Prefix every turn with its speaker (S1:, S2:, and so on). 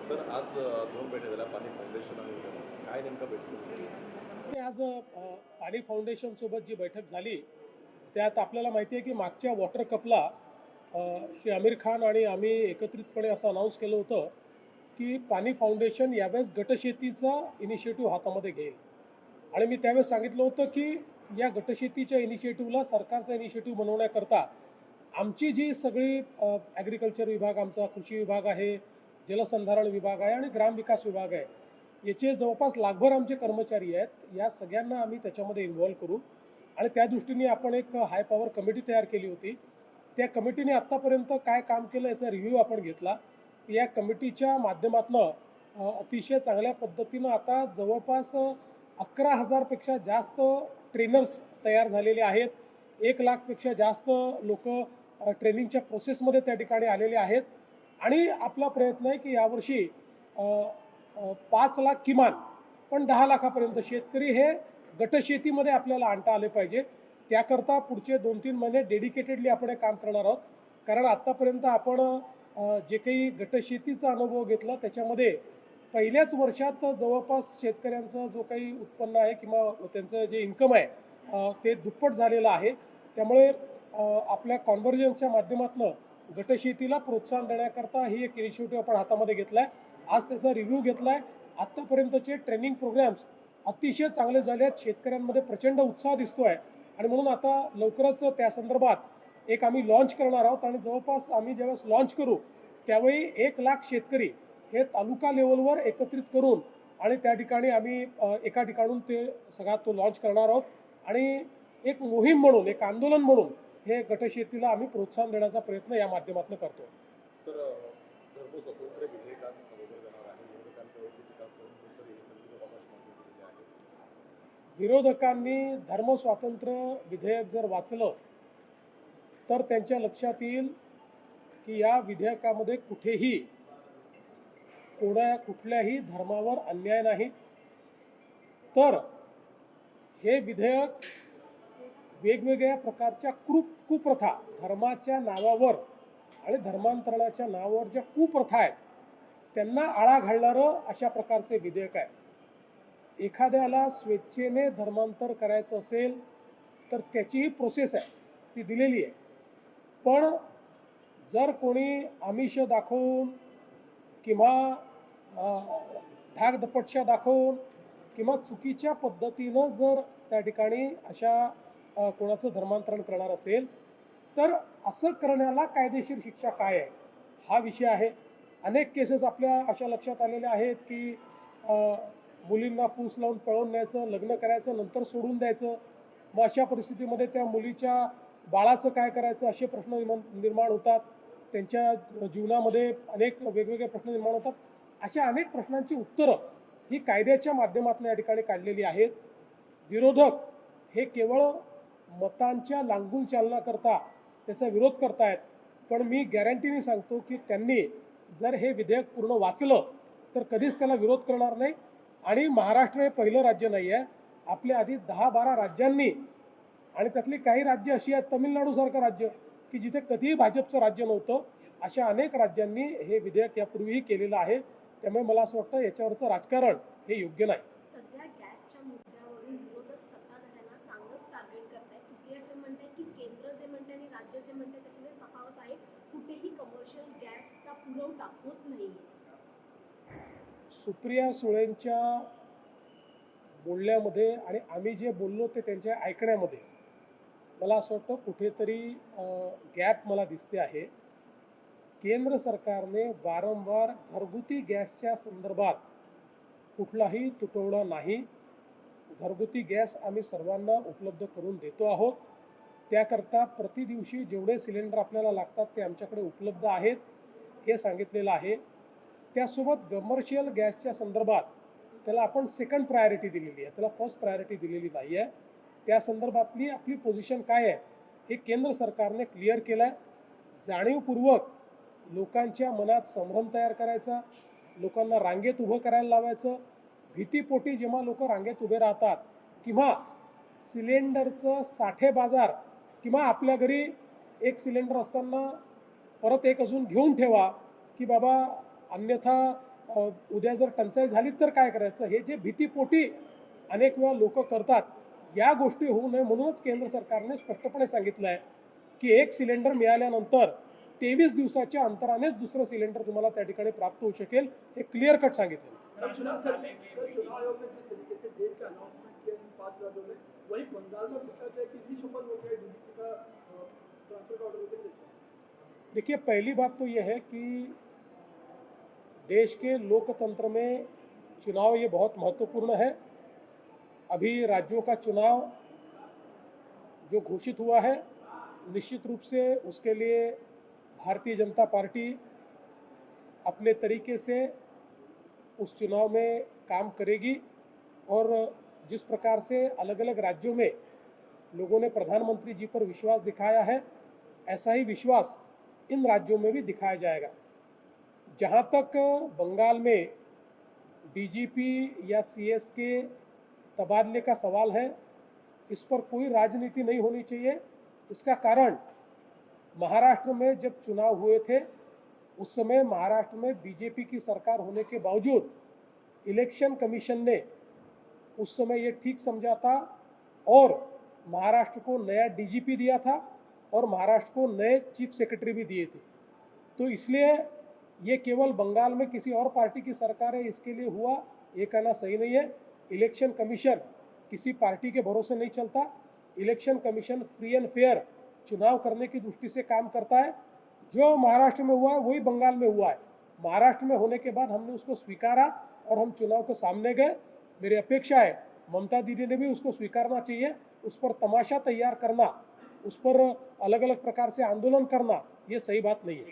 S1: Sir आज दोन भेटी झाल्या पाणी फाउंडेशन आणि काय नेमकं भेटलं?
S2: आज पाणी फाउंडेशन सोबत जी बैठक झाली त्यात आपल्याला माहिती आहे की मागच्या वॉटर कपला श्री आमिर खान आणि आम्ही एकत्रितपणे असं अनाऊन्स केलं होतं की पाणी फाउंडेशन यावेळेस गटशेतीचा इनिशिएटिव्ह हातामध्ये घेईल. आणि मी त्यावेळेस सांगितलं होतं की या गटशेतीच्या इनिशिएटिव्हला सरकारचा इनिशिएटिव्ह बनवण्याकरता आमची जी सगळी ॲग्रिकल्चर विभाग, आमचा कृषी विभाग आहे, जलसंधारण विभाग आहे आणि ग्रामविकास विभाग आहे, याचे जवळपास लाखभर आमचे कर्मचारी आहेत. या सगळ्यांना आम्ही त्याच्यामध्ये इन्व्हॉल्व करू आणि त्या दृष्टीने आपण एक हाय पॉवर कमिटी तयार केली होती. त्या कमिटीने आत्तापर्यंत काय काम केलं याचा रिव्ह्यू आपण घेतला. या कमिटीच्या माध्यमातून अतिशय चांगल्या पद्धतीनं आता जवळपास 11,000पेक्षा जास्त ट्रेनर्स तयार झालेले आहेत. 1,00,000पेक्षा जास्त लोक ट्रेनिंगच्या प्रोसेसमध्ये त्या ठिकाणी आलेले आहेत. आणि आपला प्रयत्न आहे की यावर्षी 5 लाख किमान पण 10 लाखापर्यंत शेतकरी हे गटशेतीमध्ये आपल्याला आणता आले पाहिजे. त्याकरता पुढचे 2-3 महिने डेडिकेटेडली आपण हे काम करणार आहोत. कारण आत्तापर्यंत आपण जे काही गटशेतीचा अनुभव घेतला त्याच्यामध्ये पहिल्याच वर्षात जवळपास शेतकऱ्यांचा जो काही उत्पन्न आहे किंवा त्यांचं जे इन्कम आहे ते दुप्पट झालेलं आहे. त्यामुळे आपल्या कॉन्व्हर्जन्सच्या माध्यमातून गटशेतीला प्रोत्साहन देण्याकरता ही एक इनिशिएटिव्ह आपण हातामध्ये घेतला आहे. आज त्याचा रिव्ह्यू घेतला आहे. आत्तापर्यंतचे ट्रेनिंग प्रोग्राम्स अतिशय चांगले झाले आहेत. शेतकऱ्यांमध्ये प्रचंड उत्साह दिसतो आहे आणि म्हणून आता लवकरच त्या संदर्भात एक आम्ही लॉन्च करणार आहोत. आणि जवळपास आम्ही ज्यावेळेस लॉन्च करू त्यावेळी 1,00,000 शेतकरी हे तालुका लेवलवर एकत्रित करून आणि त्या ठिकाणी आम्ही एका ठिकाणून ते सगळा तो लॉन्च करणार आहोत. आणि एक मोहीम म्हणून, एक आंदोलन म्हणून हे गटशेतीला आम्ही प्रोत्साहन देण्याचा प्रयत्न या माध्यमातून करतो.
S1: सर धर्मस्वतंत्र विधेयक आज समोर जाणार आहे. विरोधकांकडून टीका करून कुठेतरी हे संपूर्ण बाबत मागणी केलेली आहे.
S2: विरोधकांनी धर्मस्वातंत्र्य विधेयक जर वाचलं तर त्यांच्या लक्षात येईल की या विधेयकामध्ये कुठेही कुठल्याही धर्मावर अन्याय नाही. तर हे विधेयक वेगवेगळ्या प्रकारच्या कुप्रथा, धर्माच्या नावावर आणि धर्मांतरणाच्या नावावर ज्या कुप्रथा आहेत त्यांना आळा घालणारं अशा प्रकारचे विधेयक आहे. एखाद्याला स्वेच्छेने धर्मांतर करायचं असेल तर त्याचीही प्रोसेस आहे, ती दिलेली आहे. पण जर कोणी आमिष दाखवून किंवा धाकदपटशा दाखवून किंवा चुकीच्या पद्धतीनं जर त्या ठिकाणी अशा कोणाचं धर्मांतरण करणार असेल तर असं करण्याला कायदेशीर शिक्षा काय आहे हा विषय आहे. अनेक केसेस आपल्या अशा लक्षात आलेल्या आहेत की मुलींना फूस लावून पळवून न्यायचं, लग्न करायचं, नंतर सोडून द्यायचं. मग अशा परिस्थितीमध्ये त्या मुलीच्या बाळाचं काय करायचं असे प्रश्न निर्माण होतात. त्यांच्या जीवनामध्ये अनेक वेगवेगळे प्रश्न निर्माण होतात. अशा अनेक प्रश्नांची उत्तरं ही कायद्याच्या माध्यमातून या ठिकाणी काढलेली आहेत. विरोधक हे केवळ मतांच्या लांघून चालण्याकरता त्याचा विरोध करतायत. पण मी गॅरंटीने सांगतो की त्यांनी जर हे विधेयक पूर्ण वाचलं तर कधीच त्याला विरोध करणार नाही. आणि महाराष्ट्र हे पहिलं राज्य नाही आहे. आपल्या आधी 10-12 राज्यांनी आणि त्यातली काही राज्य अशी आहेत, तमिळनाडूसारखं राज्य की जिथे कधीही भाजपचं राज्य नव्हतं, अशा अनेक राज्यांनी हे विधेयक यापूर्वीही केलेलं आहे. त्यामुळे मला असं वाटतं याच्यावरचं राजकारण हे योग्य नाही.
S3: सध्या गॅसच्या मुद्द्यावरून विरोधक सत्ताधाऱ्यांना चांगलंच टार्गेट करतायत. सुप्रिया सुळे म्हणतात की केंद्र जे म्हणते आणि राज्य जे म्हणते त्याच्यामध्ये तफावत आहे. कुठेही कमर्शियल गॅसचा पुरवठा होत नाही.
S2: सुप्रिया सुळेंच्या बोलण्यामध्ये आणि आम्ही जे बोललो ते त्यांच्या ऐकण्यामध्ये मला असं वाटतं कुठेतरी गॅप मला दिसते आहे. केंद्र सरकारने वारंवार घरगुती गॅसच्या संदर्भात कुठलाही तुटवडा नाही. घरगुती गॅस आम्ही सर्वांना उपलब्ध करून देतो आहोत. त्याकरता प्रतिदिवशी जेवढे सिलेंडर आपल्याला लागतात ते आमच्याकडे उपलब्ध आहेत हे सांगितलेलं आहे. त्यासोबत कमर्शियल गॅसच्या संदर्भात त्याला आपण सेकंड प्रायोरिटी दिलेली आहे, त्याला फर्स्ट प्रायोरिटी दिलेली नाही आहे. त्या संदर्भातली आपली पोझिशन काय आहे हे केंद्र सरकारने क्लिअर केलं आहे. जाणीवपूर्वक लोकांच्या मनात संभ्रम तयार करायचा, लोकांना रांगेत उभं करायला लावायचं. भीतीपोटी जेव्हा लोक रांगेत उभे राहतात किंवा सिलेंडरचं साठे बाजार किंवा आपल्या घरी एक सिलेंडर असताना परत एक अजून घेऊन ठेवा की बाबा अन्यथा उद्या जर टंचाई झाली तर काय करायचं, हे जे भीतीपोटी अनेक वेळा लोक करतात, या गोष्टी होऊ नये म्हणूनच केंद्र सरकारने स्पष्टपणे सांगितलं आहे की एक सिलेंडर मिळाल्यानंतर 23 दिवसाच्या अंतरानेच दुसरं सिलेंडर तुम्हाला त्या ठिकाणी प्राप्त होऊ शकेल, हे क्लिअर कट सांगितलं।
S4: चुनाव आयोग ने जिस तरीके से डेट का अनाउंसमेंट किया इन 5 राज्यों में, वही बंगाल में पूछा गया कि रीशफल हो गया डीजीपी का ट्रांसफर का ऑर्डर होते हैं।
S2: देखिए, पहली बात तो यह है कि देश के लोकतंत्र में चुनाव ये बहुत महत्वपूर्ण है। अभी राज्यों का चुनाव जो घोषित हुआ है, निश्चित रूप से उसके लिए भारतीय जनता पार्टी अपने तरीके से उस चुनाव में काम करेगी और जिस प्रकार से अलग अलग राज्यों में लोगों ने प्रधानमंत्री जी पर विश्वास दिखाया है, ऐसा ही विश्वास इन राज्यों में भी दिखाया जाएगा। जहाँ तक बंगाल में डीजीपी या सीएस के तबादले का सवाल है, इस पर कोई राजनीति नहीं होनी चाहिए। इसका कारण महाराष्ट्र में जब चुनाव हुए थे, उस समय महाराष्ट्र में बीजेपी की सरकार होने के बावजूद इलेक्शन कमीशन ने उस समय ये ठीक समझा था और महाराष्ट्र को नया डीजीपी दिया था और महाराष्ट्र को नए चीफ सेक्रेटरी भी दिए थे। तो इसलिए ये केवल बंगाल में किसी और पार्टी की सरकार है इसके लिए हुआ, ये कहना सही नहीं है। इलेक्शन कमीशन किसी पार्टी के भरोसे नहीं चलता। Election commission free end fair चुनाव करने की दृष्टि से काम करता है। जो महाराष्ट्र में हुआ है वही बंगाल में हुआ है। महाराष्ट्र में होने के बाद हमने उसको स्वीकारा और हम चुनाव के सामने गए। मेरी अपेक्षा है ममता दीदी ने भी उसको स्वीकारना चाहिए। उस पर तमाशा तैयार करना, उस पर अलग अलग प्रकार से आंदोलन करना, ये सही बात नहीं है।